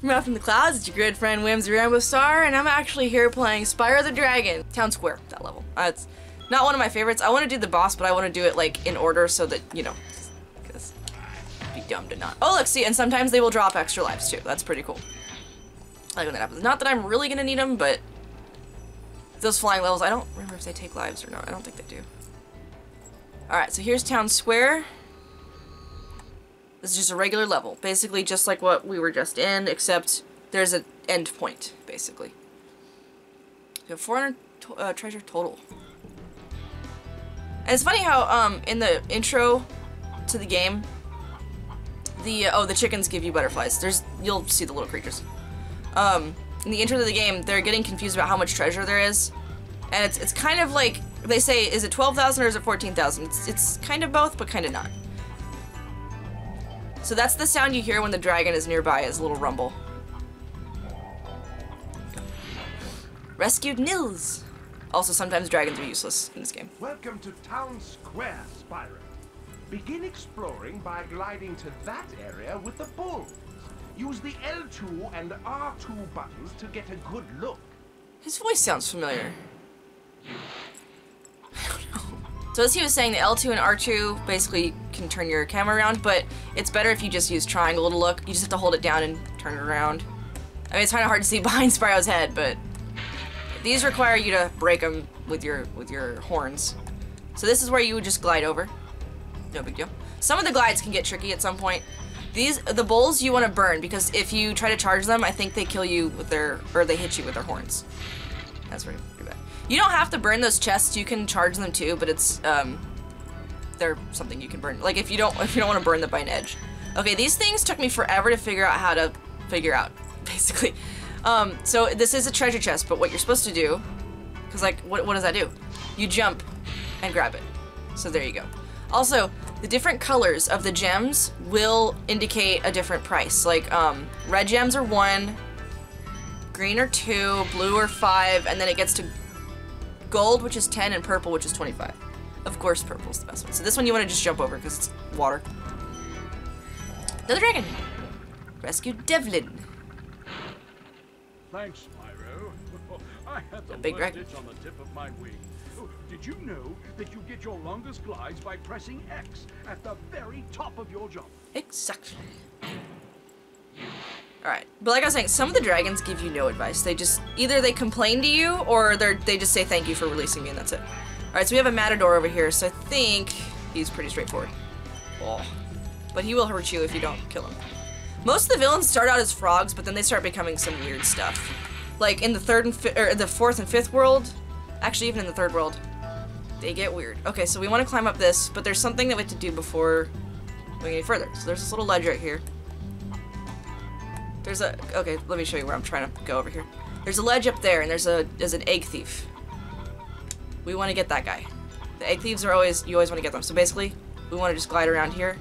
From out from the clouds, it's your good friend Whimsy Rainbow Star, and I'm actually here playing Spyro the Dragon. Town Square, that level. It's not one of my favorites. I want to do the boss, but I want to do it like in order so that, you know, because it'd be dumb to not. Oh, look, see, and sometimes they will drop extra lives too. That's pretty cool. I like when that happens. Not that I'm really gonna need them, but those flying levels, I don't remember if they take lives or not. I don't think they do. Alright, so here's Town Square. This is just a regular level, basically just like what we were just in, except there's an end point, basically. We have 400 treasure total. And it's funny how, in the intro to the game, the chickens give you butterflies. You'll see the little creatures. In the intro to the game, they're getting confused about how much treasure there is. And it's kind of like, they say, is it 12,000 or is it 14,000? It's kind of both, but kind of not. So that's the sound you hear when the dragon is nearby, is a little rumble. Rescued Nils. Also, sometimes dragons are useless in this game. Welcome to Town Square, Spyro. Begin exploring by gliding to that area with the bulls. Use the L2 and R2 buttons to get a good look. His voice sounds familiar. I don't know. So as he was saying, the L2 and R2 basically can turn your camera around, but it's better if you just use triangle to look. You just have to hold it down and turn it around. I mean, it's kind of hard to see behind Spyro's head, but these require you to break them with your horns. So this is where you would just glide over. No big deal. Some of the glides can get tricky at some point. The bulls you want to burn, because if you try to charge them, I think they kill you with they hit you with their horns. That's pretty bad. You don't have to burn those chests, you can charge them too, but it's, they're something you can burn. Like if you don't want to burn them by an edge. Okay, these things took me forever to figure out how to figure out, basically. So this is a treasure chest, but what you're supposed to do, because like, what does that do? You jump and grab it. So there you go. Also, the different colors of the gems will indicate a different price. Like, red gems are 1, green are 2, blue are 5, and then it gets to gold, which is 10, and purple, which is 25. Of course, purple's the best one. So this one you want to just jump over because it's water. Another dragon. Rescued Devlin. Thanks, Spyro. I had the big worst dragon. itch on the tip of my wing. Oh, did you know that you get your longest glides by pressing X at the very top of your jump? Exactly. Alright, but like I was saying, some of the dragons give you no advice. They just, either they complain to you, or they just say thank you for releasing me, and that's it. Alright, so we have a matador over here, so I think he's pretty straightforward. Oh. But he will hurt you if you don't kill him. Most of the villains start out as frogs, but then they start becoming some weird stuff. Like in the the 4th and 5th world, actually even in the 3rd world, they get weird. Okay, so we want to climb up this, but there's something that we have to do before going any further. So there's this little ledge right here. Okay, let me show you where I'm trying to go over here. There's a ledge up there, and there's an egg thief. We want to get that guy. The egg thieves are you always want to get them. So basically, we want to just glide around here.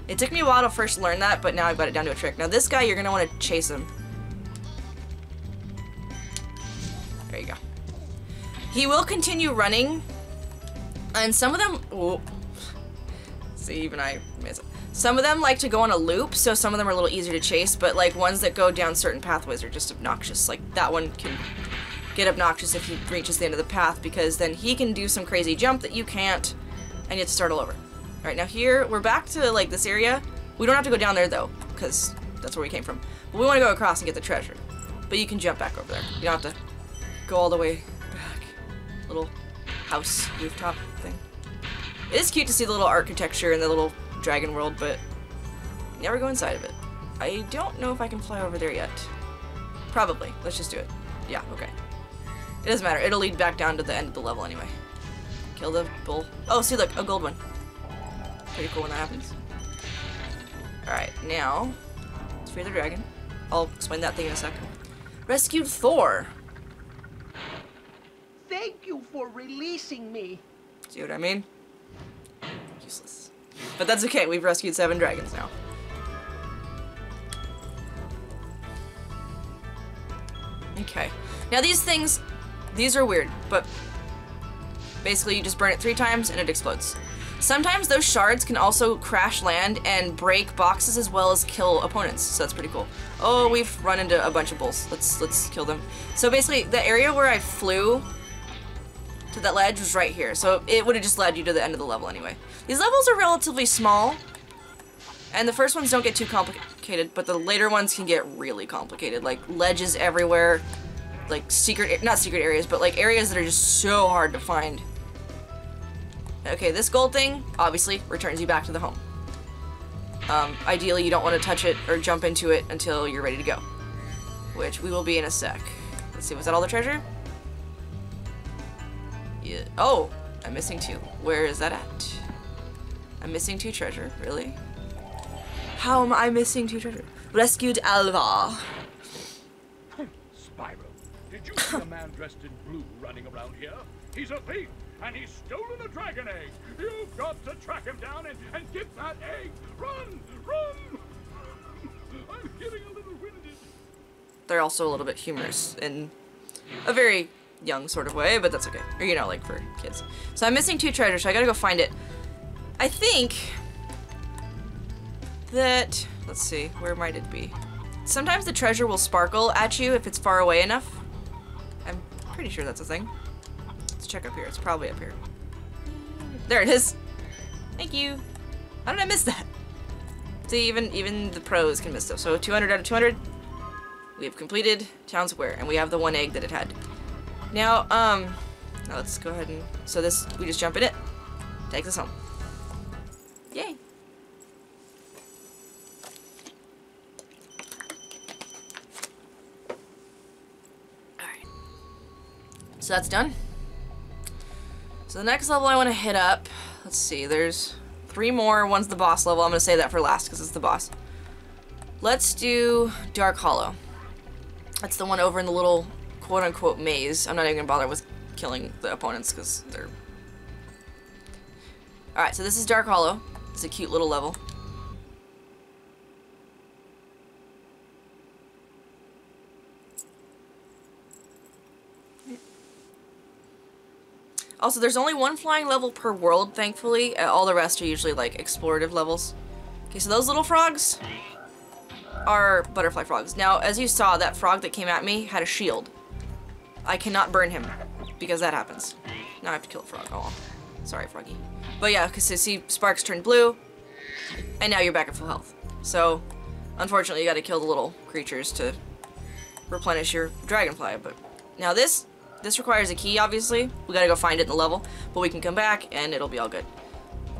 It took me a while to first learn that, but now I've got it down to a trick. Now this guy, you're going to want to chase him. There you go. He will continue running, and some of them, oh, see, even I miss it. Some of them like to go on a loop, so some of them are a little easier to chase, but like ones that go down certain pathways are just obnoxious. Like that one can get obnoxious if he reaches the end of the path, because then he can do some crazy jump that you can't, and you have to start all over. Alright, now here, we're back to like this area. We don't have to go down there though, because that's where we came from. But we want to go across and get the treasure. But you can jump back over there. You don't have to go all the way back. Little house rooftop thing. It is cute to see the little architecture and the little dragon world, but never go inside of it. I don't know if I can fly over there yet. Probably. Let's just do it. Yeah, okay. It doesn't matter. It'll lead back down to the end of the level anyway. Kill the bull. Oh, see, look, a gold one. Pretty cool when that happens. Alright, now, let's free the dragon. I'll explain that thing in a sec. Rescued Thor. Thank you for releasing me. See what I mean? Useless. But that's okay, we've rescued 7 dragons now. Okay. Now these things, these are weird, but basically you just burn it 3 times and it explodes. Sometimes those shards can also crash land and break boxes as well as kill opponents, so that's pretty cool. Oh, we've run into a bunch of bulls. Let's kill them. So basically, the area where I flew to that ledge was right here, so it would have just led you to the end of the level anyway. These levels are relatively small, and the first ones don't get too complicated, but the later ones can get really complicated, like ledges everywhere, like not secret areas, but like areas that are just so hard to find. Okay, this gold thing, obviously, returns you back to the home. Ideally, you don't want to touch it or jump into it until you're ready to go. Which we will be in a sec. Let's see, was that all the treasure? Yeah. Oh, I'm missing 2. Where is that at? I'm missing 2 treasure, really? How am I missing 2 treasure? Rescued Alva. Spyro, did you see a man dressed in blue running around here? He's a thief! And he's stolen a dragon egg! You've got to track him down and get that egg! Run! Run! I'm getting a little winded. They're also a little bit humorous in a very young sort of way, but that's okay. Or, you know, like for kids. So I'm missing 2 treasures, so I gotta go find it. I think that, let's see, where might it be? Sometimes the treasure will sparkle at you if it's far away enough. I'm pretty sure that's a thing. Check up here. It's probably up here. There it is. Thank you. How did I miss that? See, even the pros can miss stuff. So 200 out of 200. We have completed Town Square, and we have the 1 egg that it had. Now, now let's go ahead and so this we just jump in it. Takes us home. Yay. All right. So that's done. So the next level I want to hit up, let's see, there's 3 more. One's the boss level. I'm going to save that for last because it's the boss. Let's do Dark Hollow. That's the one over in the little quote-unquote maze. I'm not even going to bother with killing the opponents because they're... Alright, so this is Dark Hollow. It's a cute little level. Also, there's only 1 flying level per world, thankfully. All the rest are usually, like, explorative levels. Okay, so those little frogs are butterfly frogs. Now, as you saw, that frog that came at me had a shield. I cannot burn him, because that happens. Now I have to kill a frog. Oh, sorry, froggy. But yeah, because you see, sparks turned blue, and now you're back at full health. So, unfortunately, you gotta kill the little creatures to replenish your dragonfly. But now this requires a key, obviously. We gotta go find it in the level, but we can come back and it'll be all good.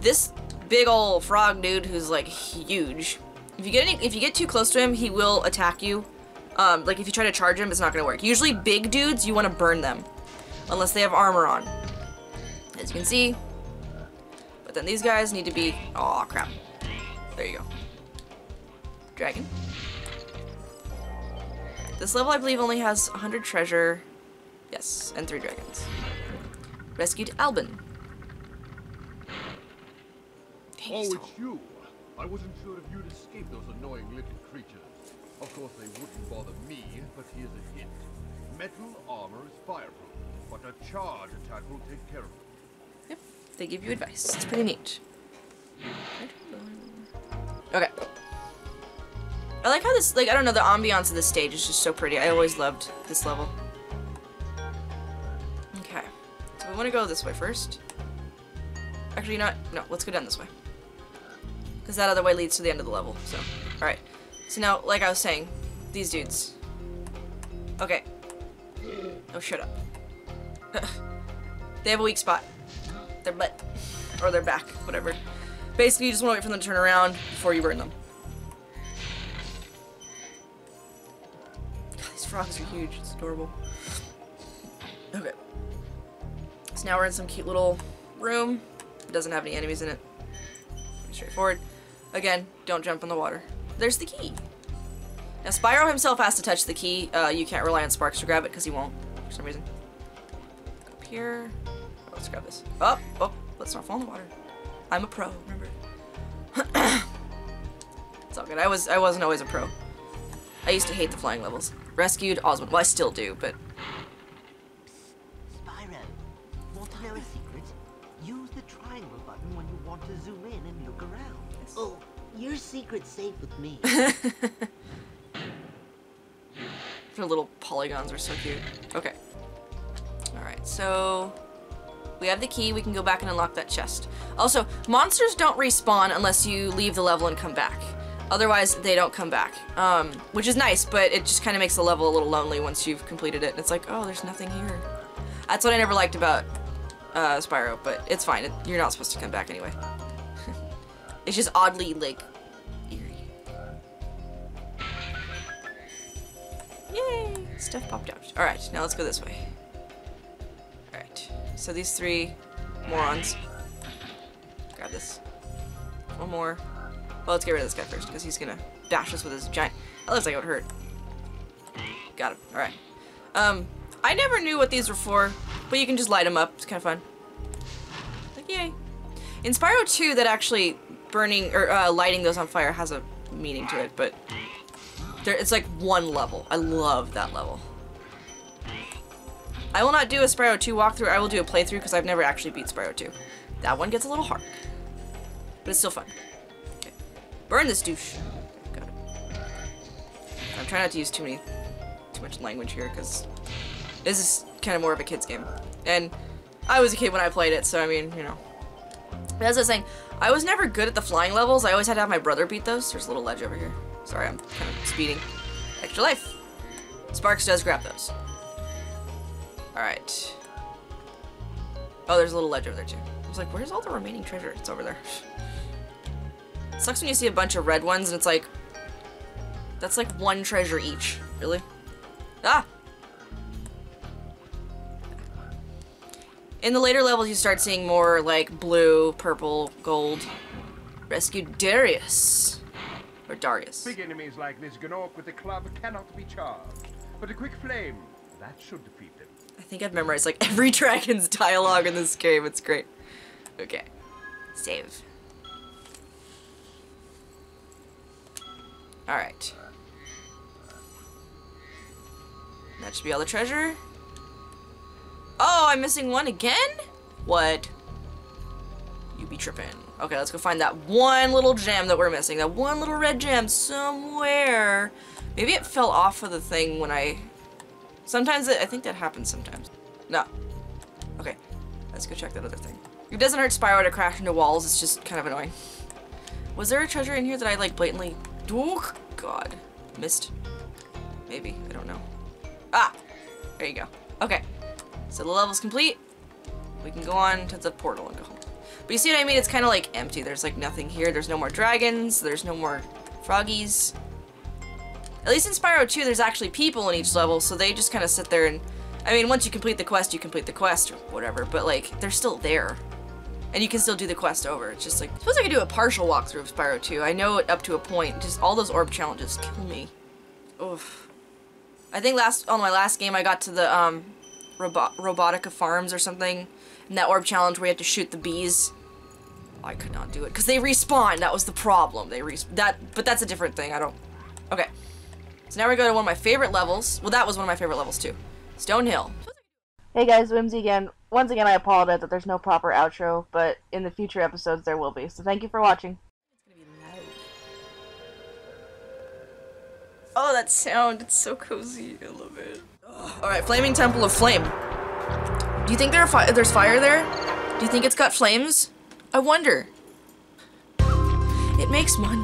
This big ol' frog dude who's like huge. If you get too close to him, he will attack you. Like if you try to charge him, it's not gonna work. Usually big dudes, you wanna burn them. Unless they have armor on. As you can see. But then these guys need to be, aw, crap. There you go. Dragon. This level, I believe, only has 100 treasure. Yes, and 3 dragons. Rescued Albin. Oh, it's you. I wasn't sure if you'd escape those annoying little creatures. Of course, they wouldn't bother me, but here's a hint. Metal armor is fireproof, but a charge attack will take care of it. Yep, they give you advice. It's pretty neat. Okay. I like how this, like, I don't know, the ambiance of this stage is just so pretty. I always loved this level. Okay. So we want to go this way first. Actually, no, let's go down this way. Because that other way leads to the end of the level, so. Alright. So now, like I was saying, these dudes. Okay. Oh, shut up. They have a weak spot. Their butt. Or their back, whatever. Basically, you just want to wait for them to turn around before you burn them. God, these frogs are huge. It's adorable. Okay. So now we're in some cute little room. It doesn't have any enemies in it. Pretty straightforward. Again, don't jump in the water. There's the key. Now, Spyro himself has to touch the key. You can't rely on Sparks to grab it because he won't, for some reason. Go up here. Oh, let's grab this. Oh, let's not fall in the water. I'm a pro, remember? It's all good. I wasn't always a pro. I used to hate the flying levels. Rescued Osmond. Well, I still do, but... Spyro, want to know a secret? Use the triangle button when you want secret safe with me. Their little polygons are so cute. Okay. Alright, so we have the key. We can go back and unlock that chest. Also, monsters don't respawn unless you leave the level and come back. Otherwise, they don't come back. Which is nice, but it just kind of makes the level a little lonely once you've completed it. It's like, oh, there's nothing here. That's what I never liked about Spyro, but it's fine. You're not supposed to come back anyway. It's just oddly, like, eerie. Yay! Stuff popped out. Alright, now let's go this way. Alright, so these 3 morons. Grab this. One more. Well, let's get rid of this guy first, because he's gonna bash us with his giant... That looks like it would hurt. Got him. Alright. I never knew what these were for, but you can just light them up. It's kind of fun. Like, yay. In Spyro 2, that actually burning, or lighting those on fire has a meaning to it, but it's like one level. I love that level. I will not do a Spyro 2 walkthrough. I will do a playthrough, because I've never actually beat Spyro 2. That one gets a little hard, but it's still fun. Okay. Burn this douche. Okay, got it. I'm trying not to use too much language here, because this is kind of more of a kid's game. And I was a kid when I played it, so I mean, you know. But as I was saying, I was never good at the flying levels. I always had to have my brother beat those. There's a little ledge over here. Sorry, I'm kind of speeding. Extra life. Sparks does grab those. Alright. Oh, there's a little ledge over there too. I was like, where's all the remaining treasure? It's over there. It sucks when you see a bunch of red ones and it's like, that's like 1 treasure each. Really? Ah! In the later levels, you start seeing more like blue, purple, gold. Rescue Darius. Or Darius. Big enemies like this Gnorc with a club cannot be charged. But a quick flame, that should defeat them. I think I've memorized like every dragon's dialogue in this game. It's great. Okay. Save. Alright. That should be all the treasure. Oh, I'm missing one again? What? You be tripping. Okay, let's go find that one little gem that we're missing. That one little red gem somewhere. Maybe it fell off of the thing when I... Sometimes I think that happens sometimes. No. Okay, let's go check that other thing. It doesn't hurt Spyro to crash into walls. It's just kind of annoying. Was there a treasure in here that I like blatantly... Oh, God. Missed? Maybe. I don't know. Ah! There you go. Okay. So the level's complete. We can go on to the portal and go home. But you see what I mean? It's kind of like empty. There's like nothing here. There's no more dragons. There's no more froggies. At least in Spyro 2, there's actually people in each level, so they just kind of sit there and... I mean, once you complete the quest, you complete the quest or whatever, but like, they're still there. And you can still do the quest over. It's just like... I suppose I could do a partial walkthrough of Spyro 2. I know it up to a point. Just all those orb challenges kill me. Oof. I think on my last game, I got to the, Robotica Farms or something, and that orb challenge where you have to shoot the bees. I could not do it because they respawn. That was the problem. But that's a different thing. Okay. So now we go to one of my favorite levels. Well, that was one of my favorite levels too. Stone Hill. Hey guys, Whimsy again. Once again, I apologize that there's no proper outro, but in the future episodes there will be. So thank you for watching. Oh, that sound. It's so cozy. I love it. Alright, Flaming Temple of Flame. Do you think there's fire there? Do you think it's got flames? I wonder. It makes one